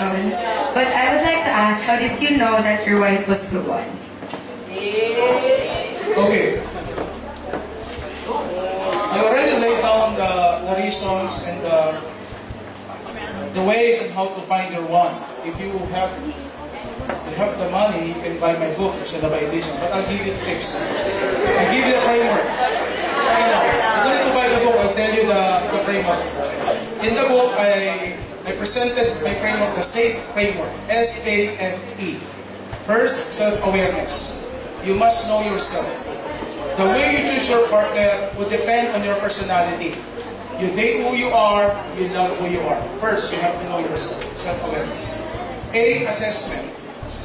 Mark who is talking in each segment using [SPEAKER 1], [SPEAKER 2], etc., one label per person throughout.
[SPEAKER 1] question. But I would like to ask, how did you know that your wife was the one?
[SPEAKER 2] Okay. I already laid down the reasons and the ways on how to find your one. If you have the money, you can buy my book, Shalaba Edition. But I'll give you tips. I'll give you the framework. I know. You don't need to buy the book. I'll tell you the framework. In the book, I presented my framework, the SAFE framework. S-A-F-E. First, self-awareness. You must know yourself. The way you choose your partner will depend on your personality. You date who you are, you love who you are. First, you have to know yourself. Self-awareness. A, assessment.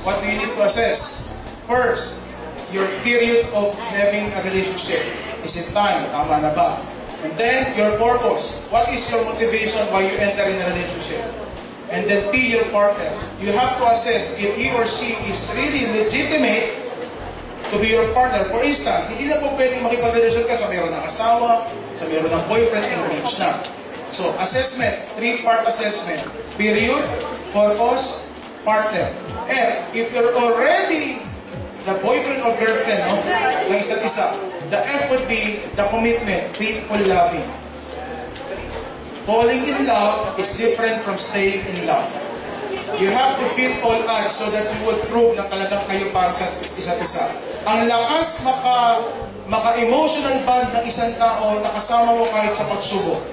[SPEAKER 2] What do you need to assess? First, your period of having a relationship. Is it time? Tama na ba? And then, your purpose. What is your motivation why you enter in a relationship? And then P, your partner. You have to assess if he or she is really legitimate to be your partner. For instance, hindi na po pwedeng makipag-relasyon ka sa mayroon ng asawa, sa mayroon ng boyfriend, engaged na. So, assessment, 3-part assessment. Period, purpose, partner. And if you're already the boyfriend or girlfriend ng isa't isa, the F would be the commitment, faithful loving. Falling in love is different from staying in love. You have to beat all odds so that you would prove na talagang kayo para sa isa't isa. Ang lakas maka-emotional bond ng isang tao na kasama mo kahit sa pagsubok.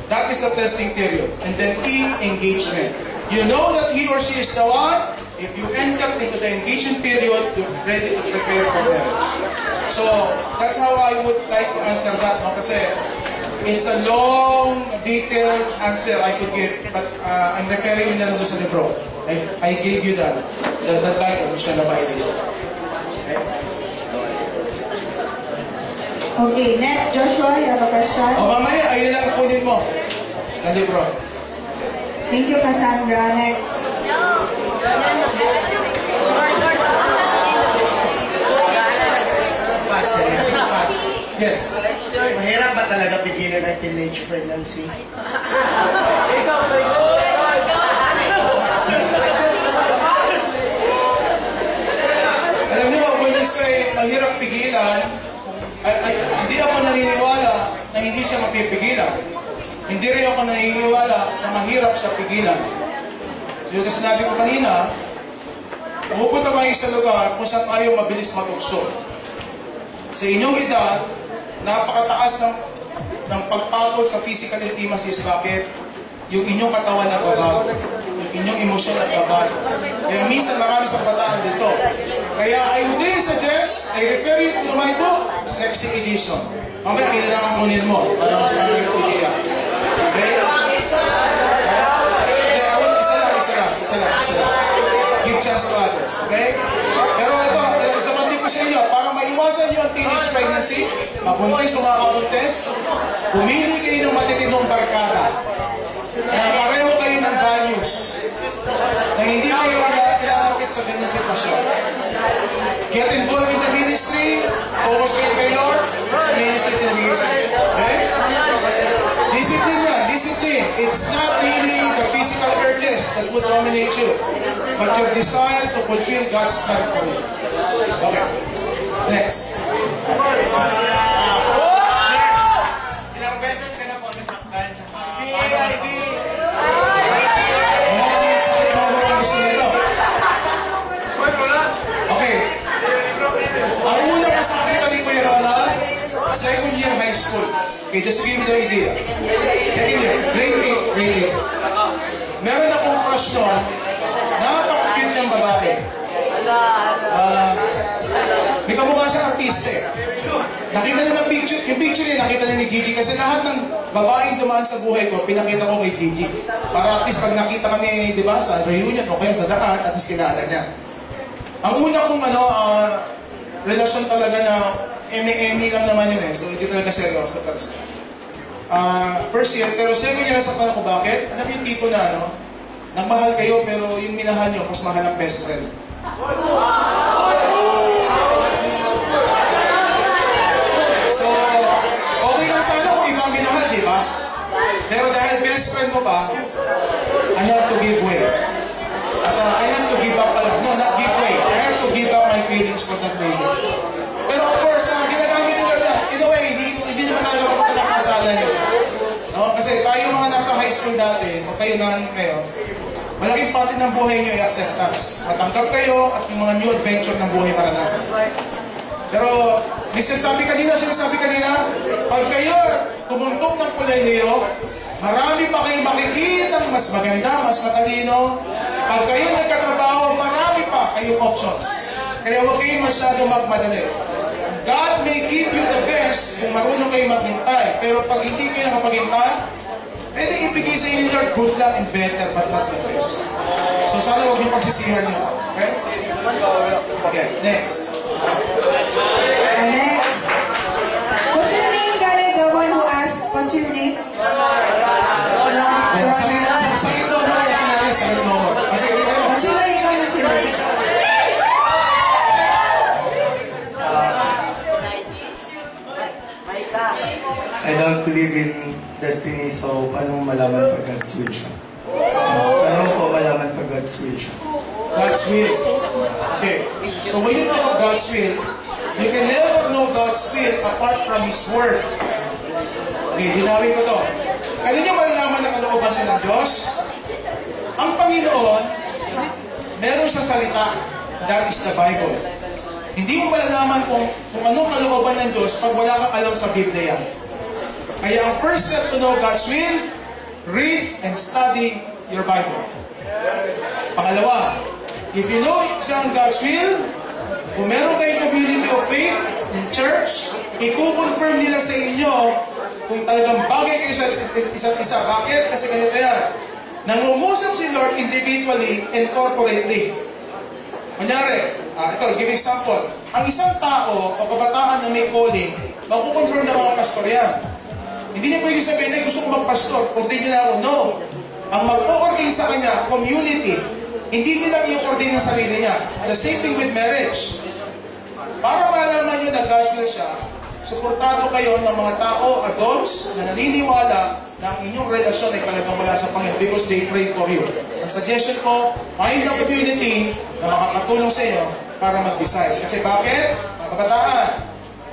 [SPEAKER 2] That is the testing period. And then E, engagement. You know that he or she is the one. If you enter into the engagement period, you're ready to prepare for marriage. So, that's how I would like to answer that. No? Kasi, it's a long, detailed answer I could give. But I'm referring you na lang doon sa libro. I gave you the title, Shalaba Edition.
[SPEAKER 3] Okay, next, Joshua, you have a question?
[SPEAKER 2] Mamaya, ayun lang kunin mo. Na libro.
[SPEAKER 3] Thank you, Cassandra. Next.
[SPEAKER 4] Pass.
[SPEAKER 2] Yes.
[SPEAKER 4] Mahirap ba talaga pigilan ang teenage pregnancy?
[SPEAKER 2] Alam niyo, when you say mahirap pigilan, hindi ako naniniwala na hindi siya mapipigilan. Hindi rin ako naniniwala na mahirap siya pigilan. So yung sinabi ko kanina, pupunta tayo sa lugar kung saan tayo mabilis matukso. Sa inyong edad, napakataas ng pagpatol sa physical intimacies. Bakit? Yung inyong katawan na babago. Yung inyong emosyon na babago. Kaya minsan marami sa kabataan dito. Kaya I would really suggest, I refer you to my book, Sexy Edition. Mamaya kailangan kunin mo para mas marami yung idea. Okay? Isa lang. Give chance to others. Okay? Pero ito, isa pang tip ko sa inyo, para maiwasan nyo ang teenage pregnancy, mabuntis o makabuntis, pumili kayo ng matitindong barkada na pareho kayo ng values na hindi kayo ilalapit sa ganyan sitwasyon. Get involved in the ministry, focus kayo kay Lord, at sa ministry tinabigay sa inyo. Okay? Discipline yan, discipline. It's not really the physical urges that would dominate you, but your desire to fulfill God's plan for you. Okay. Next.
[SPEAKER 5] Ilang beses ka na po nasaktan sa
[SPEAKER 2] Okay. Ang unang nasaktan ni Kuya Rola, second year high school. Okay, just to give you the idea. Second year, grade 8. Meron akong crush noon, napaka-cute ng babae. May kamukha siyang artista eh. Nakita niya ng picture, yung picture niya nakita niya ni Gigi kasi lahat ng babaeng dumaan sa buhay ko, pinakita ko kay Gigi. Para at least pag nakita kami, di ba, sa reunion o kaya sa daan, at least kilala niya. Ang una kong relasyon talaga na eme-eme lang naman yun eh. So hindi talaga seryoso. First year, pero second year nasaktan ako. Bakit? Alam yung tipo na nagmahal kayo pero yung minahal nyo, mas mahal ang best friend. So, okay lang sana kung iba minahal, di ba? Pero dahil best friend mo pa, I have to give way. o kayo na kayo, malaking parte ng buhay niyo ay acceptance. Matanggap kayo at yung mga new adventure ng buhay maranasan. Pero, sinasabi kanina, pag kayo tumuntok ng kolehiyo, marami pa kayong makikita mas maganda, mas matalino. Pag kayo nagkatrabaho, marami pa kayong options. Kaya huwag kayong masyado magmadali. God may give you the best kung marunong kayo maghintay. Pero pag hindi kayo nakapaghintay, pwede ibigay sa inyo, Lord, good luck and better, but not the best. So sana huwag niyo pagsisihan nyo. Okay? Okay, next.
[SPEAKER 3] Next. What's your name, Gary? The one who asked, what's your name?
[SPEAKER 2] Sakit mo mo, kasi natin, sakit mo mo. Kasi kayo.
[SPEAKER 3] Machiloy, ikaw, Machiloy.
[SPEAKER 4] I don't believe in destiny, so paano mo malaman pag God's will siya? Paano mo po malaman pag God's will siya?
[SPEAKER 2] God's will. Okay. So when you talk of God's will, you can never know God's will apart from His Word. Okay, dinawin ko to. Kaya ninyo malalaman na kalooban siya ng Diyos. Ang Panginoon, meron sa salita, that is the Bible. Hindi mo malalaman kung anong kalooban ng Diyos pag wala kang alam sa Biblia. Kaya ang first step to know God's will, read and study your Bible. Pangalawa, if you know isang God's will, kung meron kayong community of faith in church, i-confirm nila sa inyo kung talagang bagay kayo sa isa't isa. Bakit? Kasi ganito yan. Nangungusap si Lord individually and corporately. Kunyari, ito, give example. Ang isang tao o kabataan na may calling, makukonfirm ng mga pastor yan. Hindi niya pwede sabihin, ay gusto ko magpastor, ordain niyo na ako. No. Ang mag-o-ordain sa kanya, community. Hindi nila i-ordain ng sarili niya. The same thing with marriage. Para malaman niyo na God's will siya, suportado kayo ng mga tao, adults, na naniniwala na ang inyong relasyon ay talagang wala sa Panginoon because they pray for you. Ang suggestion ko, find a community na makakatulong sa inyo para mag-decide. Kasi bakit? Mga kabataan,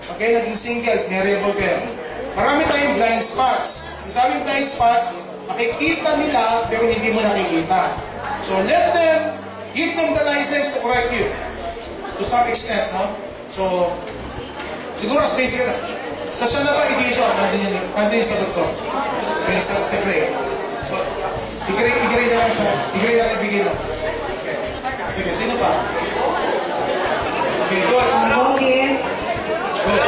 [SPEAKER 2] pag kayo naging single, variable kayo. Marami tayong blind spots. Yung sabing blind spots, nakikita nila pero hindi mo nakikita. So let them, give them the license to correct you. To some extent, no? So, siguro as basic na. Sa siya na ba edition, nandun yung sagot ko. Okay, sa prayer. So, i-grade na lang siya. I-grade na lang, ibigay lang. Okay. Sige, sino pa? Okay, good.
[SPEAKER 3] Okay.
[SPEAKER 2] Good.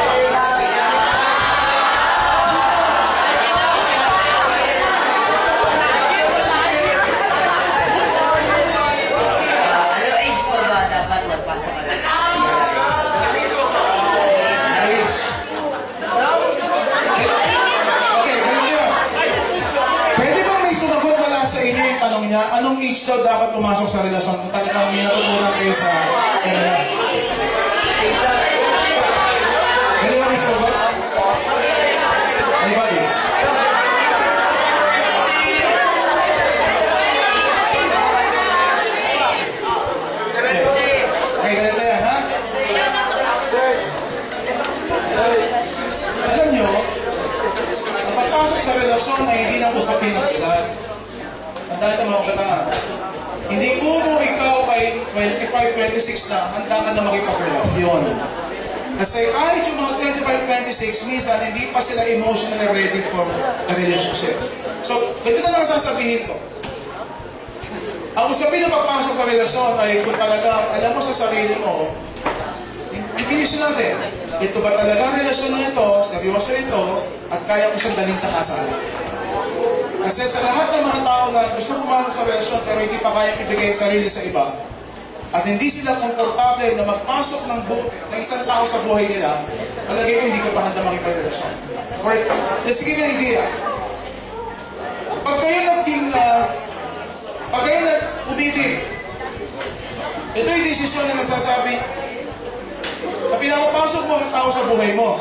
[SPEAKER 6] Ano age po ba dapat magpasa ka lang?
[SPEAKER 2] Age. Okay, ganito yun. Pwede bang may sumagot wala sa inyo yung tanong niya, anong age daw dapat pumasok sa relasyon? Kung talagang may natutunan kayo sa nila. Pwede ba may sumagot? Anybody? Okay, ganito yan, ha? Alam nyo, ang pagpasok sa relasyon ay hindi na usapin ng edad. Tandaan ito mga kabataan. Hindi kung ikaw ay 25, 26 na, handa ka na makipagrelasyon. Kasi kahit yung mga 25, 26, minsan hindi pa sila emotionally ready for the relationship. So, ganito na lang sasabihin ko. Ang usapin ng pagpasok sa relasyon ay kung talaga alam mo sa sarili mo, i-finish natin. Ito ba talaga ang relasyon na ito, seryoso ito, at kaya ko siyang dalhin sa kasal. Kasi sa lahat ng mga tao na gusto pumasok sa relasyon pero hindi pa kaya ibigay sarili sa iba, at hindi sila komportable na magpasok ng isang tao sa buhay nila, palagay ko hindi ka pa handa makipagrelasyon. For, just give you an idea. Pag kayo nag-umitin, ito yung desisyon na nagsasabi na pinapapasok mo ang tao sa buhay mo.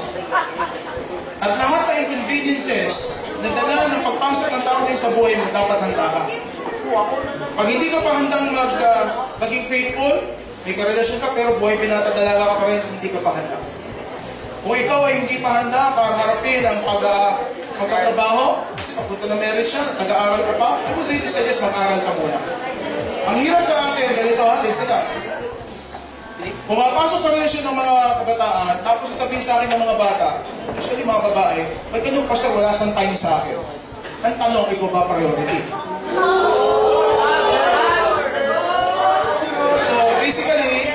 [SPEAKER 2] At lahat ng inconveniences na dala ng pagpasok ng tao din sa buhay mo, dapat handa ka. Pag hindi ka pa handang maging faithful, may karelasyon ka pero buhay pinatadalaga ka pa rin, hindi ka pa handa. Kung ikaw ay hindi pa handa para harapin ang magtatrabaho, kasi papunta na marriage siya, nag-aaral ka pa, I would really suggest mag-aral ka muna. Ang hirap sa atin, ganito ha, listen up. Pumapasok sa relasyon ng mga kabataan, tapos sasabihin sa akin ng mga bata, usually mga babae, ba't ganyung pastor wala siyang time sa akin? Ang tanong, ikaw ba priority? So basically,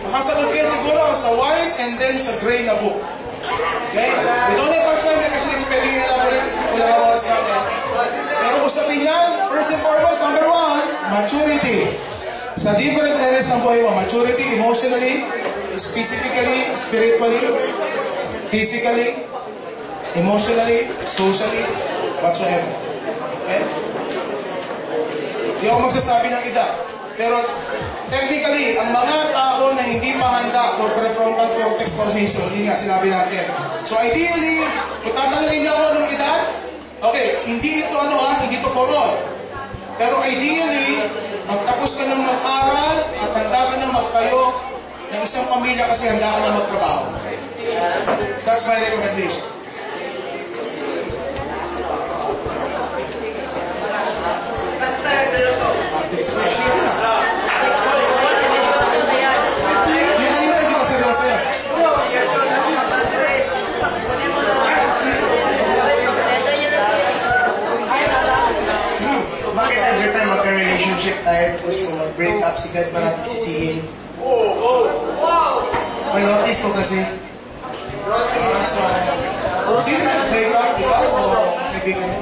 [SPEAKER 2] makasagot kayo siguro sa white and then sa gray na book. Okay? We don't have much time kasi hindi pwedeng elaborate kasi wala ang oras natin. Pero usapin yan, first and foremost, number 1, maturity. Sa different areas ng buhay mo, maturity, emotionally, specifically, spiritually, physically, emotionally, socially, whatsoever. Okay? Hindi ako magsasabi ng edad. Pero technically, ang mga tao na hindi pa handa for prefrontal cortex formation, yun nga sinabi natin. So ideally, kung tatanungin niyo ako anong edad, okay, hindi ito hindi ito formal. Pero ideally, magtapos ka ng mag-aral at handa ka ng magtayo ng isang pamilya kasi handa ka ng magtrabaho. That's my recommendation. Yung kanina, hindi ko seryoso yan.
[SPEAKER 4] Bakit every time magka-relationship tayo, tapos kung mag-break up, sigad pa natin sisihin? Pag-notice ko kasi.
[SPEAKER 2] Sino nag-break up? Ikaw o kaibigan mo?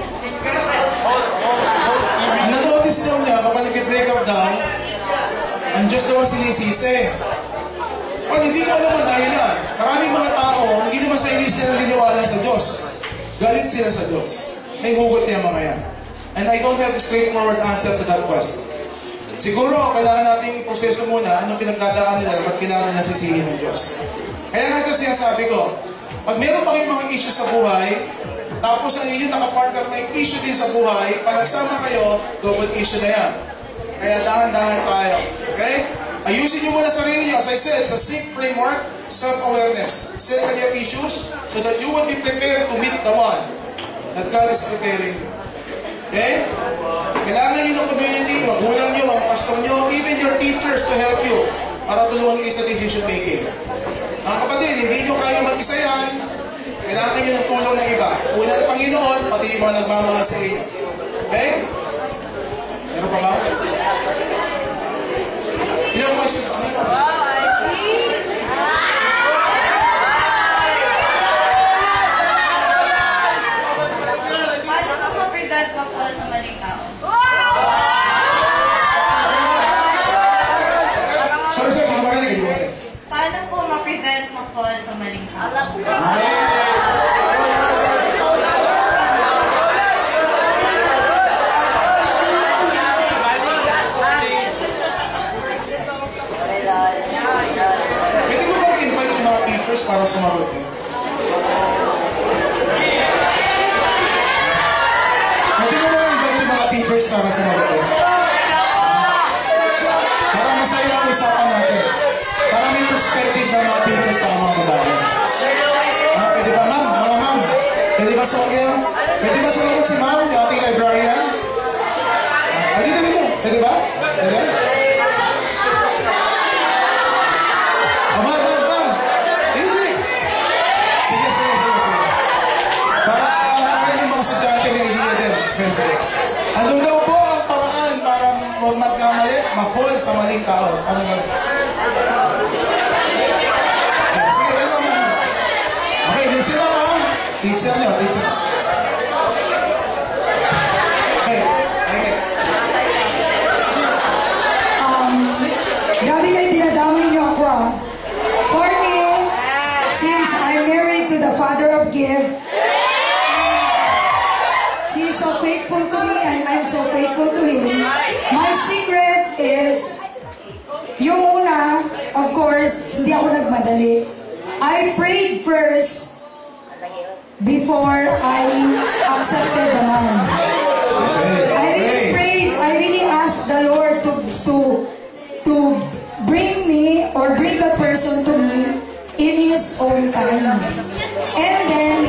[SPEAKER 2] Ang na-notice daw niya, kapag nag-break up daw, ang Diyos daw ang sinisisi. Well, hindi ko alam ang dahilan. Maraming mga tao, hindi naman sa hindi sila naniniwala sa Diyos. Galit sila sa Diyos. May hugot niya mamaya. And I don't have a straightforward answer to that question. Siguro, kailangan natin iproseso muna anong pinagdadaan nila at kailangan nila sisihin ng Diyos. Kaya nga ito sinasabi ko, pag meron pa kayong mga issues sa buhay, tapos ang inyong nakapartner may issue din sa buhay, pag nagsama kayo, double issue na yan. Kaya dahan-dahan tayo. Okay? Ayusin nyo muna sarili nyo. As I said, sa SIG framework, self-awareness. Settle your issues so that you will be prepared to meet the one that God is preparing you. Okay? Kailangan nyo ng community, magulang nyo, mga pastor nyo, even your teachers to help you para tulungan kayo sa decision making. Mga kapatid, hindi nyo kaya mag-isa yan. Kailangan nyo ng tulong ng iba. Una ng Panginoon, pati yung mga nagmamahal sa inyo. Okay? Meron pa ba? Ilang question?
[SPEAKER 1] Paano ka ma-prevent mag-fall sa maling tao?
[SPEAKER 2] Sorry, hindi ko marinig.
[SPEAKER 1] Paano po ma-prevent mag-fall sa maling tao?
[SPEAKER 2] Pwede mo bang invite yung mga teachers para sumagot eh? Pwede mo bang invite yung mga teachers para sumagot eh? Para masaya ang usapan natin. Para may perspective ng mga teachers sa mga babae. Pwede ba ma'am? Mga ma'am? Pwede ba sumagot? Pwede ba sumagot si ma'am, yung ating librarian? Dito. Pwede ba? Pwede? Ma'am. Sige. Para yung mga estudyante may idea din. Ano daw po ang paraan para huwag magkamali, ma-fall sa maling tao? Ano nga? Sige, ma'am. Okay, din sila ma'am. Teacher nyo. Okay.
[SPEAKER 3] Grabe kayo dinadamay niyo ako ah. For me, since I'm married to the father of gift, he is so faithful to me and I'm so faithful to him. My secret is, yung una, of course, hindi ako nagmadali. I prayed first before I accepted the man. I really prayed, I really asked the Lord to bring me or bring the person to me in His own time. And then,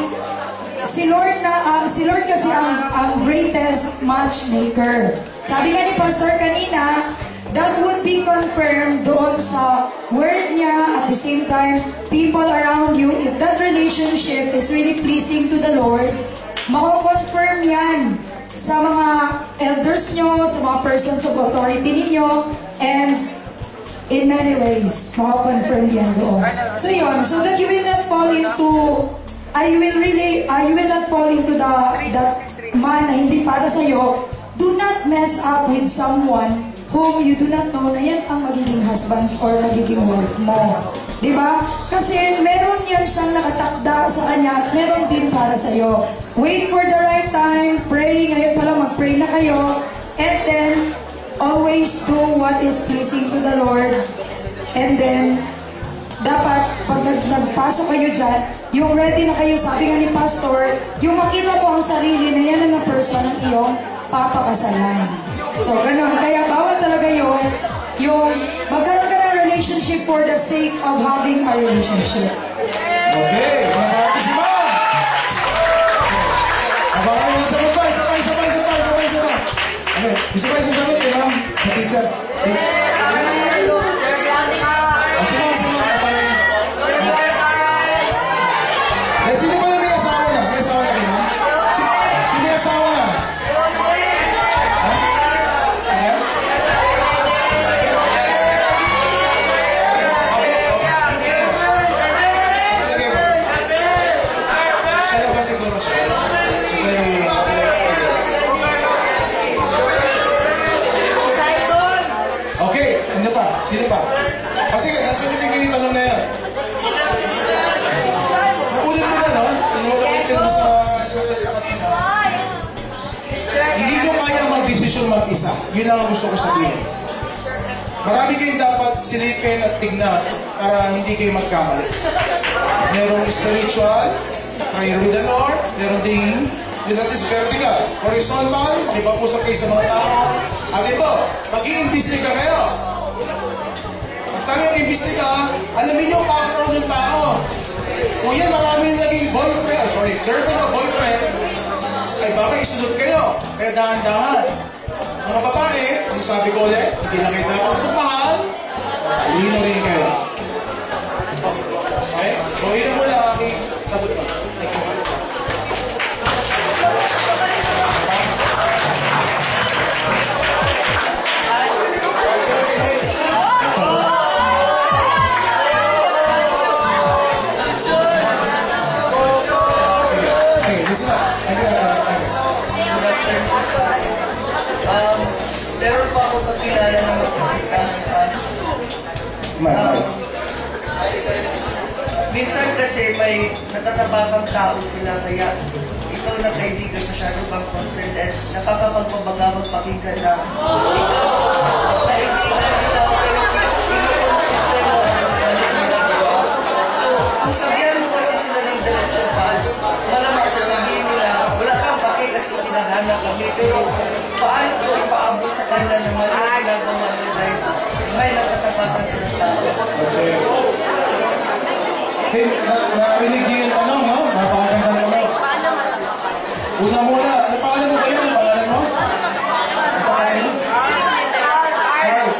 [SPEAKER 3] si Lord kasi ang greatest matchmaker. Sabi nga ni Pastor kanina, that would be confirmed doon sa word niya. At the same time, people around you, if that relationship is really pleasing to the Lord, mako-confirm yan sa mga elders nyo, sa mga persons of authority ninyo, and in many ways, mako-confirm yan doon. So yun, so that you will not fall into, you will not fall into that man na hindi para sa'yo. Do not mess up with someone whom you do not know na yan ang magiging husband or magiging wife mo. Diba? Kasi meron yan siyang nakatakda sa kanya at meron din para sa'yo. Wait for the right time, pray, ngayon pala mag-pray na kayo, and then always do what is pleasing to the Lord. And then, dapat pag nagpasok kayo dyan, yung ready na kayo, sabi nga ni Pastor, yung makita mo ang sarili na yan ang person ng iyong papakasalan. So, ganun. Kaya bawal talaga yung magkaroon ka ng relationship for the sake of having a relationship.
[SPEAKER 2] Okay, mga kakisima! Abangan mga sagot pa, isa pa. Okay, isa pa sagot, kailangan sa teacher. Sino pa na may asawa na? May asawa na kayo? Sino may asawa na? Siya na ba siguro siya? Okay, ano pa? Sino pa? O sige, nasa natigil yung tanong na yan. Naulit mo na, no? Inuulit mo sa salita kanina. Hindi nyo kaya mag-desisyon mag-isa. Yun ang gusto ko sabihin. Marami kayong dapat silipin at tignan para hindi kayo magkamali. Merong spiritual, prayer with the Lord. Merong ding, that is vertical. Horizontal, ipapusap kayo sa mga tao. At ito, mag-i-imbestiga kayo. Pag sabi yung imbestiga, alamin nyo ang background ng tao. Kung yan marami naging girlfriend o boyfriend, ay baka isunod kayo. Kaya dahan-dahan. Mga babae, ang sabi ko ulit, hindi na kayo dapat magmahal, alino rin kayo. Okay? So, yun ang muna aking sagot ko.
[SPEAKER 7] Meron pa ako pagkilala ng magkasipang as minsan kasi may natatabakang tao sila kaya ikaw na kaibigan masyado kang concerned at nakakapagpabagawang pakinggan na ikaw kaibigan nila pero pinukonsider mo ang balik nila. So, kung sabihan mo kasi sila ng direction pass, malamang sasabihin nila, wala kang pake kasi kinahana kami pero paano ko ipaabot sa kanila na nagawa nila may nakatapatan silang tao.
[SPEAKER 2] Okay. Hey, narinig niyo yung tanong, no? Napakagandang tanong. Una muna, ano pangalan mo ba yun? Ano pangalan mo? Ano pangalan mo?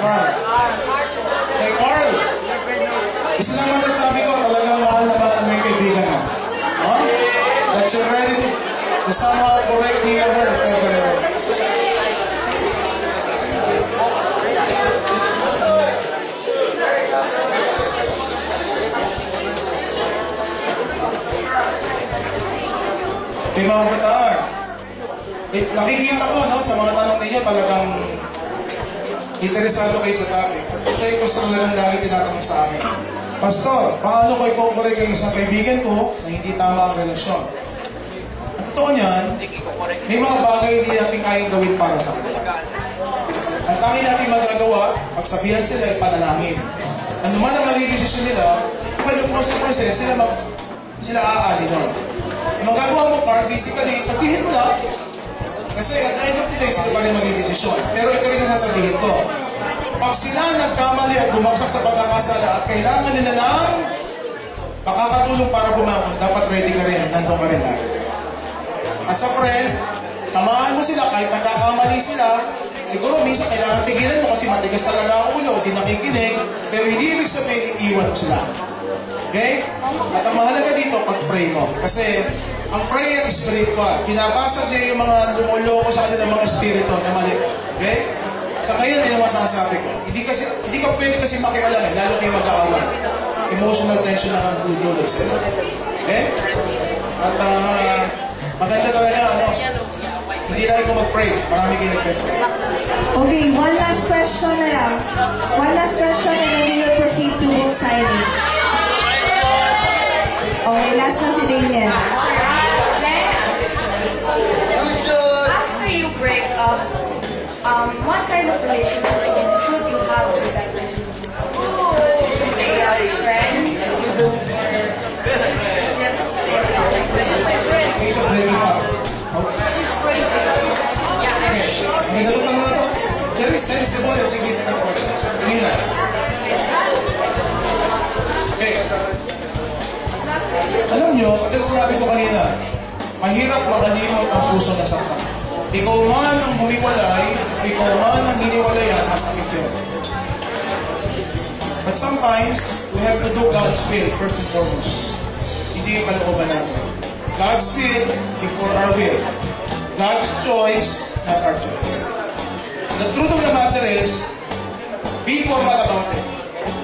[SPEAKER 2] Carl. Hey, Carl. Isa lang masasabi ko, talagang mahal na mahal mo yung kaibigan mo. No? That you're ready to somehow correct him or her if ever. Kay mga kabataan, nakikita ko no, sa mga tanong ninyo talagang interesado kayo sa topic. At sa'yo ko sa lang lagi tinatanong sa amin, Pastor, paano ko i-correct ang isang kaibigan ko na hindi tama ang relasyon? At totoo niyan, may mga bagay hindi natin kayang gawin para sa kanila. Ang tanging natin magagawa, magsabihan sila, ipanalangin. Ano man ang mali desisyon nila, kung yung consequences, sila aali nun. Ang magagawa mo, Carl, basically, sabihin mo lang. Kasi at the end of the day, sila pa rin magdidesisyon. Pero ito rin ang nasabihin ko. Pag sila nagkamali at bumagsak sa pagkakasala at kailangan nila ng makakatulong para bumangon, dapat ready ka rin, nandun ka rin lagi. As a friend, samahan mo sila kahit nagkakamali sila. Siguro minsan kailangan tigilan mo kasi matigas talaga ang ulo, di nakikinig, pero hindi ibig sabihin iiwan mo sila. Okay? At ang mahalaga dito, pag-pray mo. Kasi ang prayer is spiritual. Pinabasag niya yung mga lumuloko sa kanila mga espiritu na mali. Okay? Sa ngayon, yun ang masasabi ko. Hindi ka pwede kasi makialam, lalo kayo mag-aawan. Emotional tension na ang dudulog sila. Okay? At maganda talaga, hindi lang ikaw mag-pray. Marami kayo nag-pray.
[SPEAKER 8] Okay, one last question na lang. One last question and then we will proceed to book signing. Okay, last na si Daniel.
[SPEAKER 1] After you break up, what kind of relationship should you have with that person? Stay as friends? Or just stay as friends?
[SPEAKER 2] Case of breaking up. May nalutan na ito. Very sensible and significant questions. Really nice. Okay. Alam nyo, dahil sinabi ko kanina, mahirap makalimot ang puso na saktan. Ikaw man ang humiwalay, ikaw man ang hiniwalayan, masakit yun. But sometimes, we have to do God's will first and foremost. Hindi yung kalooban natin. God's will before our will. God's choice, not our choice. The truth of the matter is, be formal about it.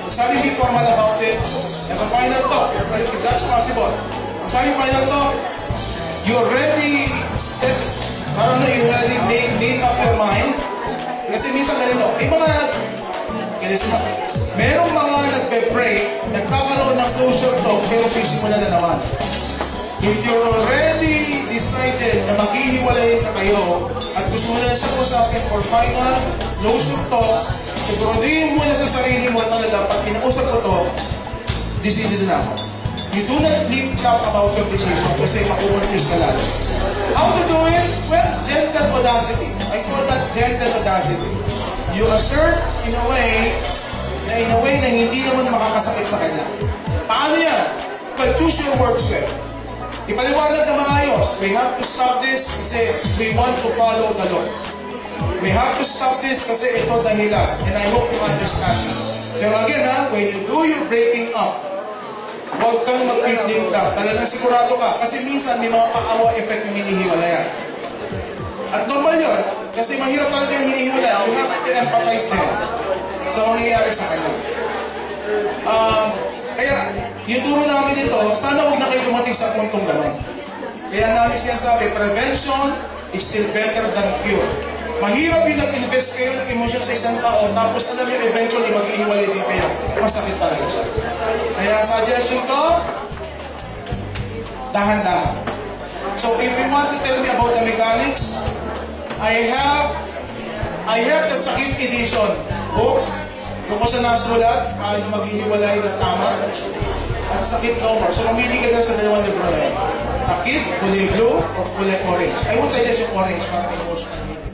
[SPEAKER 2] Pag sabi be formal about it, have a final talk, if that's possible. Pag sabi final talk, you already set, parang you already made up your mind. Kasi minsan ganito, may mga, merong mga nagpe-pray, nagkakaroon ng closure talk, pero physical na naman. If you're already decided na maghihiwalay na kayo at gusto mo na siya usapin for final closure talk, siguraduhin mo na sa sarili mo talaga pag kinausap ko to, decided na ako. You do not leave crap about your decision kasi makukonfuse ka lalo. How to do it? Well, gentle audacity. I call that gentle audacity. You assert in a way na hindi naman makakasakit sa kanya. Paano yan? But choose your words well. Ipaliwanag na maayos. We have to stop this kasi we want to follow the Lord. We have to stop this kasi ito dahilan. And I hope you understand. Pero again when you do your breaking up, huwag kang mag-feeling lang. Talagang sigurado ka. Kasi minsan may mga paawa effect yung hinihiwalayan. At normal yun. Kasi mahirap talaga yung hinihiwalayan. You have to empathize din sa mangyayari sa kanya. Kaya, yung turo namin ito, sana huwag na kayo dumating sa puntong gano'n. Kaya namin sinasabi, prevention is still better than cure. Mahirap yung nag-invest kayo ng emosyon sa isang tao, tapos alam nyo, eventually mag-iiwalay din kayo. Masakit talaga siya. Kaya suggestion ko, dahan-dahan. So if you want to tell me about the mechanics, I have the Sakit Edition book. Kung ko siya nasulat, paano maghihiwalay ng tama, at Sakit No More. So mamili ka na sa dalawang libro na yun. Sakit, kulay blue, or kulay orange. I would suggest yung orange para may emotional healing.